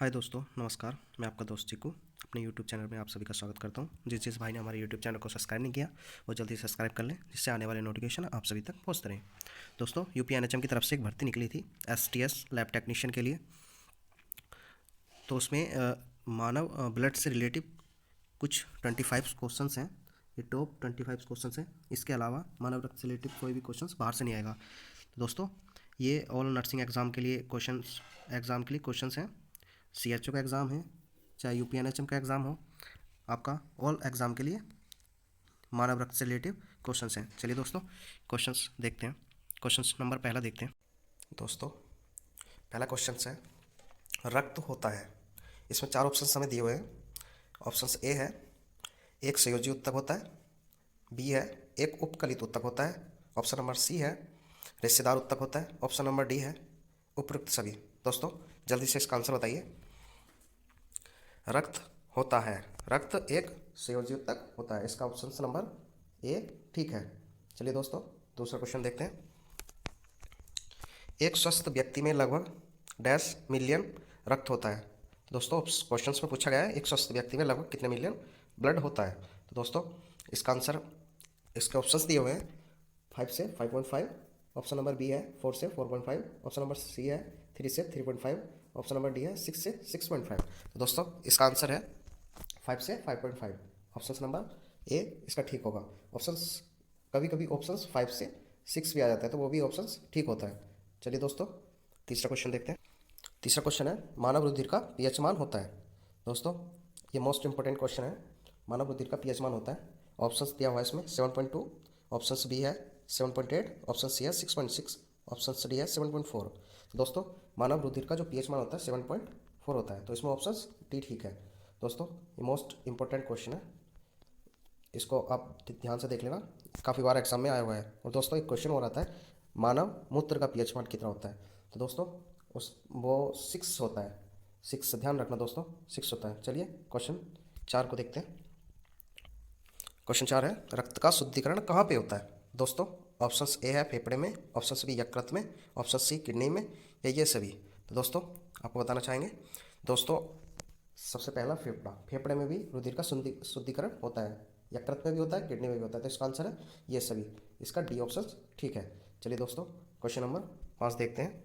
हाय दोस्तों, नमस्कार। मैं आपका दोस्त चीकू अपने यूट्यूब चैनल में आप सभी का स्वागत करता हूं। जिस भाई ने हमारे यूट्यूब चैनल को सब्सक्राइब नहीं किया वो जल्दी सब्सक्राइब कर लें, जिससे आने वाले नोटिफिकेशन आप सभी तक पहुंचते रहें। दोस्तों, यूपीएनएचएम की तरफ से एक भर्ती निकली थी एसटीएस लैब टेक्नीशियन के लिए। तो उसमें मानव ब्लड से रिलेटिव कुछ 25 क्वेश्चंस हैं। ये टॉप 25 क्वेश्चंस हैं। इसके अलावा मानव रक्त से रिलेटिव कोई भी क्वेश्चंस बाहर से नहीं आएगा। तो दोस्तों, ये ऑल नर्सिंग एग्ज़ाम के लिए क्वेश्चंस हैं। सीएचओ का एग्ज़ाम है, चाहे यूपीएनएचएम का एग्ज़ाम हो, आपका ऑल एग्ज़ाम के लिए मानव रक्त से रिलेटिव क्वेश्चंस हैं। चलिए दोस्तों, क्वेश्चंस देखते हैं। क्वेश्चंस नंबर पहला देखते हैं। दोस्तों, पहला क्वेश्चन है, रक्त होता है। इसमें 4 ऑप्शन हमें दिए हुए हैं। ऑप्शन ए है एक संयोजी उत्तक होता है, बी है एक उपकलित उत्तक होता है, ऑप्शन नंबर सी है रेशेदार उत्तक होता है, ऑप्शन नंबर डी है उपयुक्त सभी। दोस्तों, जल्दी से इसका आंसर बताइए। रक्त होता है, रक्त एक संयोजी उत्तक होता है। इसका ऑप्शन नंबर ए ठीक है। चलिए दोस्तों, दूसरा क्वेश्चन देखते हैं। एक स्वस्थ व्यक्ति में लगभग डैश मिलियन रक्त होता है। दोस्तों, क्वेश्चन में पूछा गया है एक स्वस्थ व्यक्ति में लगभग कितने मिलियन ब्लड होता है। तो दोस्तों, इसका आंसर, इसके ऑप्शंस दिए हुए हैं 5 से 5.5, ऑप्शन नंबर बी है 4 से 4.5, ऑप्शन नंबर सी है 3 से 3.5, ऑप्शन नंबर डी है 6 से 6.5। तो दोस्तों, इसका आंसर है 5 से 5.5। ऑप्शन नंबर ए इसका ठीक होगा। ऑप्शंस, कभी कभी ऑप्शंस 5 से 6 भी आ जाता है, तो वो भी ऑप्शंस ठीक होता है। चलिए दोस्तों, तीसरा क्वेश्चन देखते हैं। तीसरा क्वेश्चन है, मानव रुधिर का पीएच मान होता है। दोस्तों, ये मोस्ट इंपॉर्टेंट क्वेश्चन है। मानव रुधिर का पीएच मान होता है। ऑप्शंस दिया हुआ है इसमें 7.2, ऑप्शन बी है 7.8, ऑप्शन सी है 6.6, ऑप्शन डी है 7.4। तो दोस्तों, मानव रुधिर का जो पीएच मान होता है 7.4 होता है, तो इसमें ऑप्शन डी ठीक है। दोस्तों, ये मोस्ट इंपॉर्टेंट क्वेश्चन है, इसको आप ध्यान से देख लेना, काफ़ी बार एग्जाम में आया हुआ है। और दोस्तों, एक क्वेश्चन और आता है, मानव मूत्र का पीएच मान कितना होता है। तो दोस्तों, उस वो 6 होता है। 6, ध्यान रखना दोस्तों, 6 होता है। चलिए क्वेश्चन 4 को देखते हैं। क्वेश्चन 4 है, रक्त का शुद्धिकरण कहाँ पे होता है। दोस्तों, ऑप्शन ए है फेफड़े में, ऑप्शन बी यकृत में, ऑप्शन सी किडनी में, या ये सभी। तो दोस्तों, आपको बताना चाहेंगे। दोस्तों, सबसे पहला फेफड़ा, फेफड़े में भी रुधिर का शुद्धिकरण होता है, यकृत में भी होता है, किडनी में भी होता है। तो इसका आंसर है ये सभी। इसका डी ऑप्शन ठीक है। चलिए दोस्तों, क्वेश्चन नंबर 5 देखते हैं।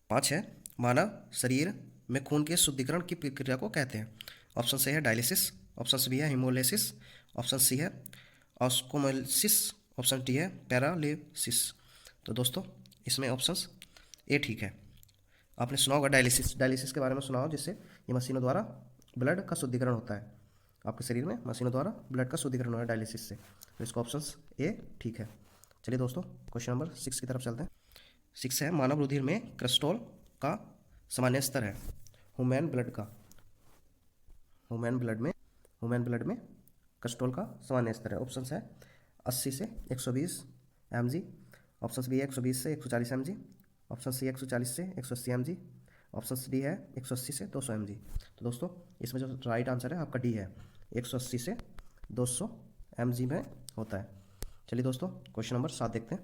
5 है, मानव शरीर में खून के शुद्धिकरण की प्रक्रिया को कहते हैं। ऑप्शन ए है डायलिसिस, ऑप्शन बी है हिमोलिसिस, ऑप्शन सी है ऑस्कोमोलिसिस, ऑप्शन डी है पैरालिसिस। तो दोस्तों, इसमें ऑप्शंस ए ठीक है। आपने सुना होगा डायलिसिस, डायलिसिस के बारे में सुना हो, जिससे ये मशीनों द्वारा ब्लड का शुद्धिकरण होता है। आपके शरीर में मशीनों द्वारा ब्लड का शुद्धिकरण हो रहा है डायलिसिस से। तो इसका ऑप्शन ए ठीक है। चलिए दोस्तों, क्वेश्चन नंबर 6 की तरफ चलते हैं। 6 है, मानव रुधिर में कोलेस्ट्रॉल का सामान्य स्तर है। ह्यूमन ब्लड का, ह्यूमन ब्लड में कोलेस्ट्रॉल का सामान्य स्तर है। ऑप्शन है 80 से 120 mg, ऑप्शन बी है 120 से 140 mg, ऑप्शन सी 140 से 180 mg, ऑप्शन डी है 180 से 200 mg। तो दोस्तों, इसमें जो राइट आंसर है आपका डी है, 180 से 200 mg में होता है। चलिए दोस्तों, क्वेश्चन नंबर 7 देखते हैं।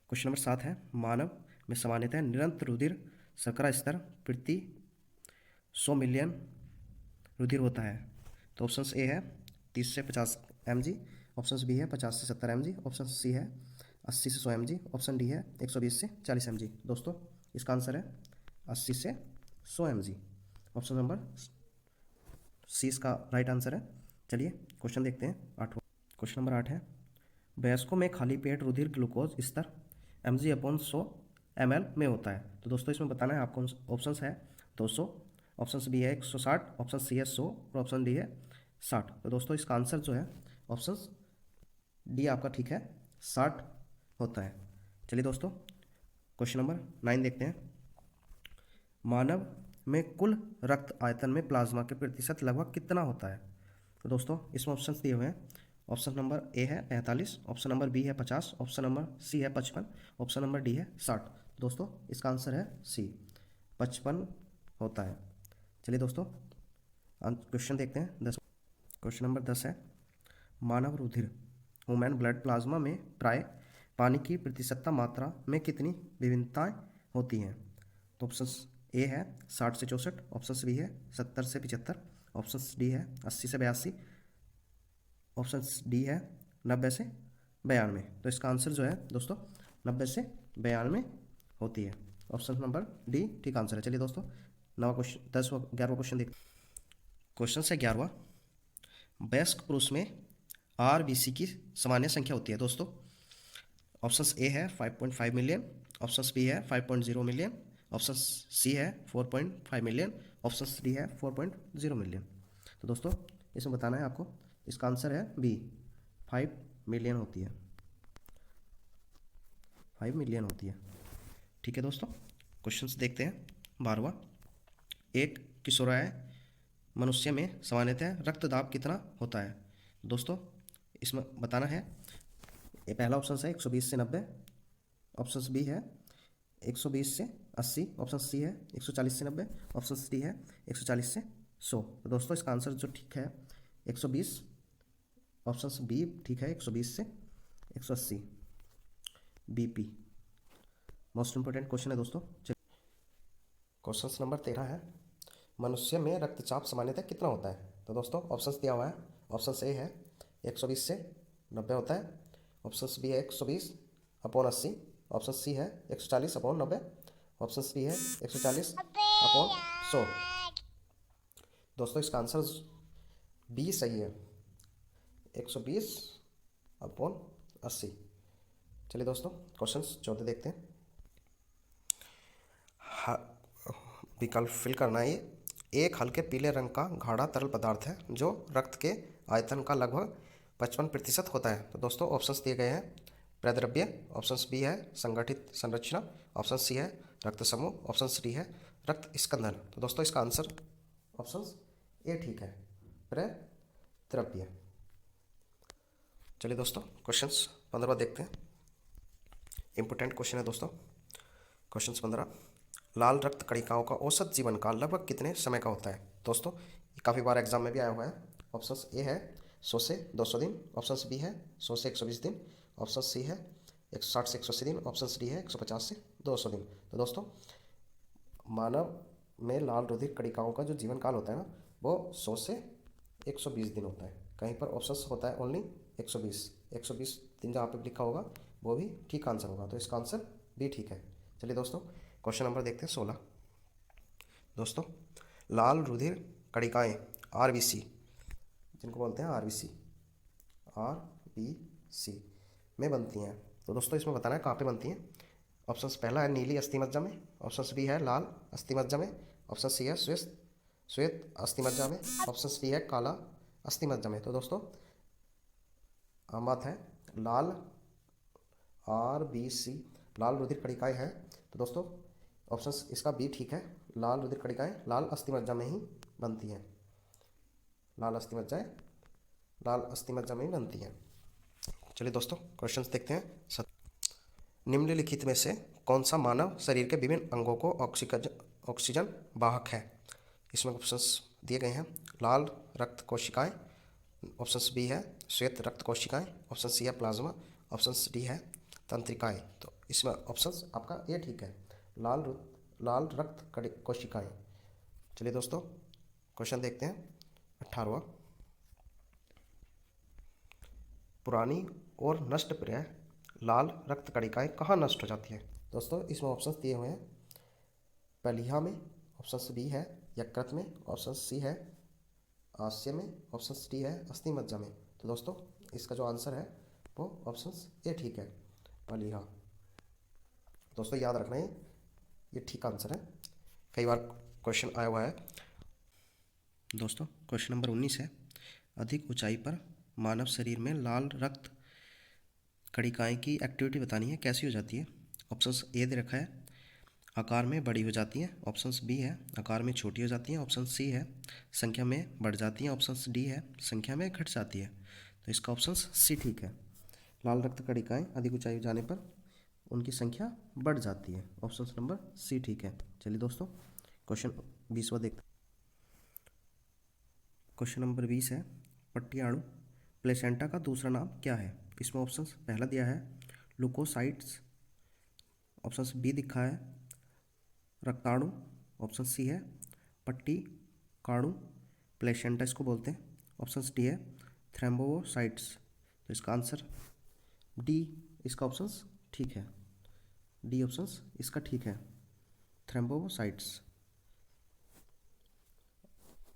क्वेश्चन नंबर 7 है, मानव में सामान्यतः निरंतर रुधिर शर्करा स्तर प्रति 100 मिलियन रुधिर होता है। तो ऑप्शन ए है 30 से 50 mg, ऑप्शन बी है 50 से 70 mg, ऑप्शन सी है 80 से 100 mg, ऑप्शन डी है 120 से 40 mg। दोस्तों, इसका आंसर है 80 से 100 mg। ऑप्शन नंबर सी इसका राइट आंसर है। चलिए क्वेश्चन देखते हैं 8वां। क्वेश्चन नंबर 8 है, वयस्कों में खाली पेट रुधिर ग्लूकोज स्तर mg/100 ml में होता है। तो दोस्तों, इसमें बताना है आपको। ऑप्शन है 200, ऑप्शन बी है 160, ऑप्शन सी है 100 और ऑप्शन डी है 60। तो दोस्तों, इसका आंसर जो है ऑप्शन डी आपका ठीक है, 60 होता है। चलिए दोस्तों, क्वेश्चन नंबर 9 देखते हैं। मानव में कुल रक्त आयतन में प्लाज्मा के प्रतिशत लगभग कितना होता है। तो दोस्तों, इसमें ऑप्शन दिए हुए हैं। ऑप्शन नंबर ए है 45, ऑप्शन नंबर बी है 50, ऑप्शन नंबर सी है 55, ऑप्शन नंबर डी है 60। दोस्तों, इसका आंसर है सी, 55 होता है। चलिए दोस्तों, क्वेश्चन देखते हैं 10। क्वेश्चन नंबर 10 है, मानव रुधिर ह्यूमन ब्लड प्लाज्मा में प्राय पानी की प्रतिशतता मात्रा में कितनी विभिन्नताएं होती हैं। तो ऑप्शन ए है 60 से 64, ऑप्शन बी है 70 से 75, ऑप्शन डी है 80 से 82, ऑप्शन डी है 90 से 92। तो इसका आंसर जो है दोस्तों 90 से 92 होती है। ऑप्शन नंबर डी ठीक आंसर है। चलिए दोस्तों नवा क्वेश्चन 10वां 11वां क्वेश्चन देख। क्वेश्चन से 11वां, वयस्क पुरुष में आरबीसी की सामान्य संख्या होती है दोस्तों। ऑप्शन ए है 5.5 मिलियन, ऑप्शन बी है 5.0 मिलियन, ऑप्शन सी है 4.5 मिलियन, ऑप्शन डी है 4.0 मिलियन। तो दोस्तों इसमें बताना है आपको, इसका आंसर है बी 5 मिलियन होती है, 5 मिलियन होती है। ठीक है दोस्तों, क्वेश्चंस देखते हैं। 12वां, एक किशोराय मनुष्य में सामान्यतः रक्तदाब कितना होता है। दोस्तों इसमें बताना है, ये पहला ऑप्शन है 120 से 90, ऑप्शन बी है 120 से 80, ऑप्शन सी है 140 से 90, ऑप्शन डी है 140 से 100। तो दोस्तों इसका आंसर जो ठीक है 120, ऑप्शन बी ठीक है 120 से 180, बीपी। मोस्ट इंपोर्टेंट क्वेश्चन है दोस्तों। क्वेश्चन नंबर 13 है, मनुष्य में रक्तचाप सामान्यतः कितना होता है। तो दोस्तों ऑप्शन दिया हुआ है, ऑप्शन ए है 120 से 90 होता है, ऑप्शन बी है 120/80, ऑप्शन सी है 140/90, ऑप्शन डी है 140/100। दोस्तों इसका आंसर बी सही है, 120/80। चलिए दोस्तों क्वेश्चन 14 देखते हैं। विकल्प फिल करना है। ये एक हल्के पीले रंग का गाढ़ा तरल पदार्थ है जो रक्त के आयतन का लगभग 55% होता है। तो दोस्तों ऑप्शंस दिए गए हैं, प्रद्रव्य, ऑप्शन बी है संगठित संरचना, ऑप्शन सी है रक्त समूह, ऑप्शन डी है रक्त स्कंदन। तो दोस्तों इसका आंसर ऑप्शन ए ठीक है, प्रद्रव्य। चलिए दोस्तों क्वेश्चन 15 देखते हैं। इंपोर्टेंट क्वेश्चन है दोस्तों। क्वेश्चन 15, लाल रक्त कणिकाओं का औसत जीवन काल लगभग कितने समय का होता है। दोस्तों ये काफ़ी बार एग्जाम में भी आया हुआ है। ऑप्शन ए है 100 से 200 दिन, ऑप्शन बी है 100 से 120 दिन, ऑप्शन सी है 160 से 180 दिन, ऑप्शन डी है 150 से 200 दिन। तो दोस्तों मानव में लाल रुधिर कणिकाओं का जो जीवन काल होता है ना, वो 100 से 120 दिन होता है। कहीं पर ऑप्शन होता है ओनली 120 दिन, जहाँ पे लिखा होगा वो भी ठीक आंसर होगा। तो इसका आंसर भी ठीक है। चलिए दोस्तों क्वेश्चन नंबर देखते हैं 16। दोस्तों लाल रुधिर कणिकाएं आरबीसी, जिनको बोलते हैं आरबीसी में बनती हैं। तो दोस्तों इसमें बताना है कहाँ पे बनती हैं। ऑप्शन पहला है नीली अस्थिमज्जा में, ऑप्शन बी है लाल अस्थिमज्जा में, ऑप्शन सी है श्वेत अस्थिमज्जा में, ऑप्शन डी है काला अस्थिमज्जा में। तो दोस्तों बात है लाल आरबीसी, लाल रुधिर कणिकाएं हैं। तो दोस्तों ऑप्शन इसका बी ठीक है, लाल रुधिर कणिकाएं लाल अस्थिमज्जा में ही बनती हैं, लाल अस्थिमज्जा में ही बनती हैं। चलिए दोस्तों क्वेश्चंस देखते हैं। निम्नलिखित में से कौन सा मानव शरीर के विभिन्न अंगों को ऑक्सीजन वाहक है। इसमें ऑप्शंस दिए गए हैं, लाल रक्त कोशिकाएं, ऑप्शन बी है श्वेत रक्त कोशिकाएं, ऑप्शन सी है प्लाज्मा, ऑप्शन डी है तंत्रिकाएं। तो इसमें ऑप्शन आपका ये ठीक है, लाल रक्त कोशिकाएं। चलिए दोस्तों क्वेश्चन देखते हैं 18वां, पुरानी और नष्ट प्राय लाल रक्त कणिकाएं कहाँ नष्ट हो जाती है। दोस्तों इसमें ऑप्शन दिए हुए हैं, पलीहा में, ऑप्शन बी है यकृत में, ऑप्शन सी है आस्य में, ऑप्शन डी है अस्थिमज्जा में। तो दोस्तों इसका जो आंसर है वो ऑप्शन ए ठीक है, पलीहा। दोस्तों याद रखना है ये ठीक आंसर है, कई बार क्वेश्चन आया हुआ है। दोस्तों क्वेश्चन नंबर 19 है, अधिक ऊंचाई पर मानव शरीर में लाल रक्त कणिकाएं की एक्टिविटी बतानी है, कैसी हो जाती है। ऑप्शन ए दे रखा है आकार में बड़ी हो जाती हैं, ऑप्शन बी है आकार में छोटी हो जाती हैं, ऑप्शन सी है संख्या में बढ़ जाती हैं, ऑप्शन डी है संख्या में घट जाती है। तो इसका ऑप्शन सी ठीक है, लाल रक्त कणिकाएं अधिक ऊंचाई जाने पर उनकी संख्या बढ़ जाती है, ऑप्शन नंबर सी ठीक है। चलिए दोस्तों क्वेश्चन 20वां देखते हैं। क्वेश्चन नंबर 20 है, पट्टियाणु प्लेसेंटा का दूसरा नाम क्या है। इसमें ऑप्शन पहला दिया है लुकोसाइट्स, ऑप्शन बी दिखा है रक्ताणु, ऑप्शन सी है पट्टी काड़ू प्लेसेंटा इसको बोलते हैं। ऑप्शन डी है थ्रोम्बोसाइट्स। तो इसका आंसर डी इसका ऑप्शन ठीक है। डी ऑप्शन इसका ठीक है, थ्रोम्बोसाइट्स।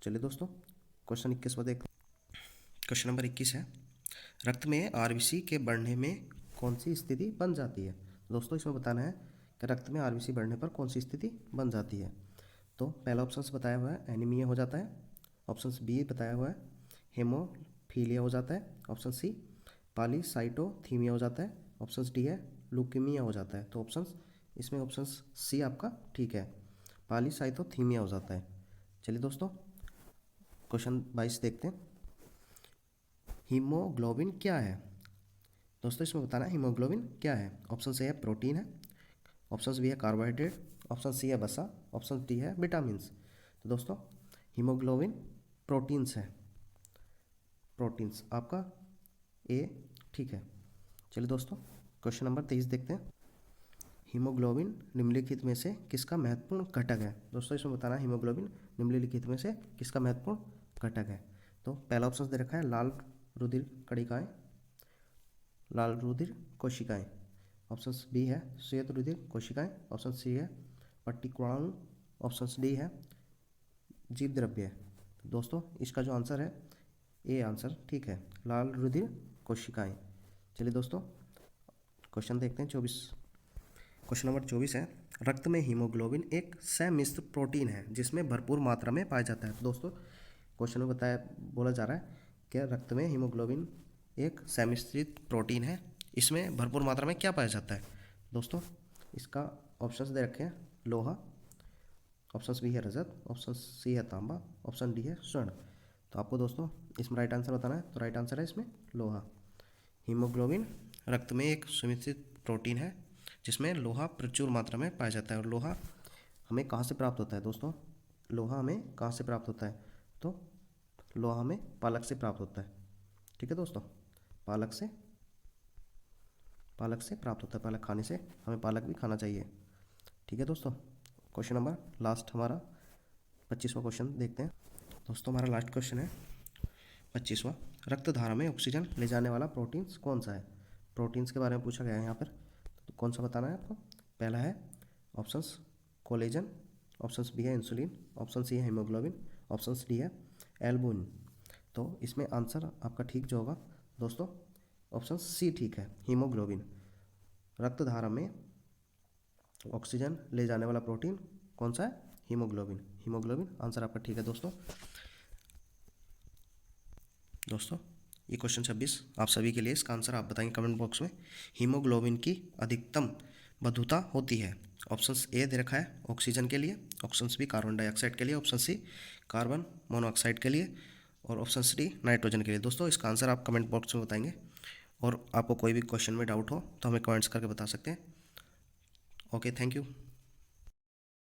चलिए दोस्तों क्वेश्चन 21 पर देख। क्वेश्चन नंबर 21 है रक्त में आरबीसी के बढ़ने में कौन सी स्थिति बन जाती है। दोस्तों इसमें बताना है कि रक्त में आरबीसी बढ़ने पर कौन सी स्थिति बन जाती है। तो पहला ऑप्शन बताया हुआ है एनीमिया हो जाता है। ऑप्शन बी बताया हुआ है हेमोफीलिया हो जाता है। ऑप्शन सी पॉलीसाइटोथीमिया हो जाता है। ऑप्शन डी है लुकीमिया हो जाता है। तो ऑप्शन इसमें ऑप्शन सी आपका ठीक है, पॉलीसाइटोथीमिया हो जाता है। चलिए दोस्तों क्वेश्चन 22 देखते हैं। हीमोग्लोबिन क्या है। दोस्तों इसमें बताना है हीमोग्लोबिन क्या है। ऑप्शन ए है प्रोटीन है। ऑप्शन बी है कार्बोहाइड्रेट। ऑप्शन सी है वसा। ऑप्शन डी है विटामिन्स। तो दोस्तों हीमोग्लोबिन प्रोटीन्स है, प्रोटीन्स आपका ए ठीक है। चलिए दोस्तों क्वेश्चन नंबर 23 देखते हैं। हीमोग्लोबिन निम्नलिखित में से किसका महत्वपूर्ण घटक है। दोस्तों इसमें बताना है हीमोग्लोबिन निम्नलिखित में से किसका महत्वपूर्ण घटक है। तो पहला ऑप्शन दे रखा है लाल रुधिर कणिकाएं, लाल रुधिर कोशिकाएं। ऑप्शन बी है श्वेत रुधिर कोशिकाएं। ऑप्शन सी है पट्टिकाणु। ऑप्शन डी है जीव द्रव्य। दोस्तों इसका जो आंसर है ए आंसर ठीक है, लाल रुधिर कोशिकाएं। चलिए दोस्तों क्वेश्चन देखते हैं 24। क्वेश्चन नंबर 24 है रक्त में हीमोग्लोबिन एक समिश्र प्रोटीन है जिसमें भरपूर मात्रा में पाया जाता है। तो दोस्तों क्वेश्चन में बोला जा रहा है कि रक्त में हीमोग्लोबिन एक समिश्रित प्रोटीन है, इसमें भरपूर मात्रा में क्या पाया जाता है। दोस्तों इसका ऑप्शंस दे रखे हैं लोहा। ऑप्शन बी है रजत। ऑप्शन सी है तांबा। ऑप्शन डी है स्वर्ण। तो आपको दोस्तों इसमें राइट आंसर बताना है। तो राइट आंसर है इसमें लोहा। हीमोग्लोबिन रक्त में एक सुमिश्रित प्रोटीन है जिसमें लोहा प्रचुर मात्रा में पाया जाता है। और लोहा हमें कहाँ से प्राप्त होता है दोस्तों, लोहा हमें कहाँ से प्राप्त होता है। तो लोहा हमें पालक से प्राप्त होता है। ठीक है दोस्तों, पालक से प्राप्त होता है। पालक खाने से हमें पालक भी खाना चाहिए। ठीक है दोस्तों क्वेश्चन नंबर लास्ट हमारा 25वां क्वेश्चन देखते हैं। दोस्तों हमारा लास्ट क्वेश्चन है 25वां रक्त धारा में ऑक्सीजन ले जाने वाला प्रोटीन्स कौन सा है। प्रोटीन्स के बारे में पूछा गया है यहाँ पर, तो कौन सा बताना है आपको। पहला है ऑप्शंस कोलेजन। ऑप्शन बी है इंसुलिन। ऑप्शन सी है हीमोग्लोबिन। ऑप्शन डी है एल्बुमिन। तो इसमें आंसर आपका ठीक जो होगा दोस्तों ऑप्शन सी ठीक है, हीमोग्लोबिन। रक्त धारा में ऑक्सीजन ले जाने वाला प्रोटीन कौन सा है, हीमोग्लोबिन। हीमोग्लोबिन आंसर आपका ठीक है दोस्तों। दोस्तों ये क्वेश्चन 26 आप सभी के लिए, इसका आंसर आप बताएंगे कमेंट बॉक्स में। हीमोग्लोबिन की अधिकतम बद्धुता होती है। ऑप्शन ए दे रखा है ऑक्सीजन के लिए। ऑप्शन बी कार्बन डाइऑक्साइड के लिए। ऑप्शन सी कार्बन मोनोऑक्साइड के लिए। और ऑप्शन डी नाइट्रोजन के लिए। दोस्तों इसका आंसर आप कमेंट बॉक्स में बताएंगे। और आपको कोई भी क्वेश्चन में डाउट हो तो हमें कमेंट्स करके बता सकते हैं। Okay thank you.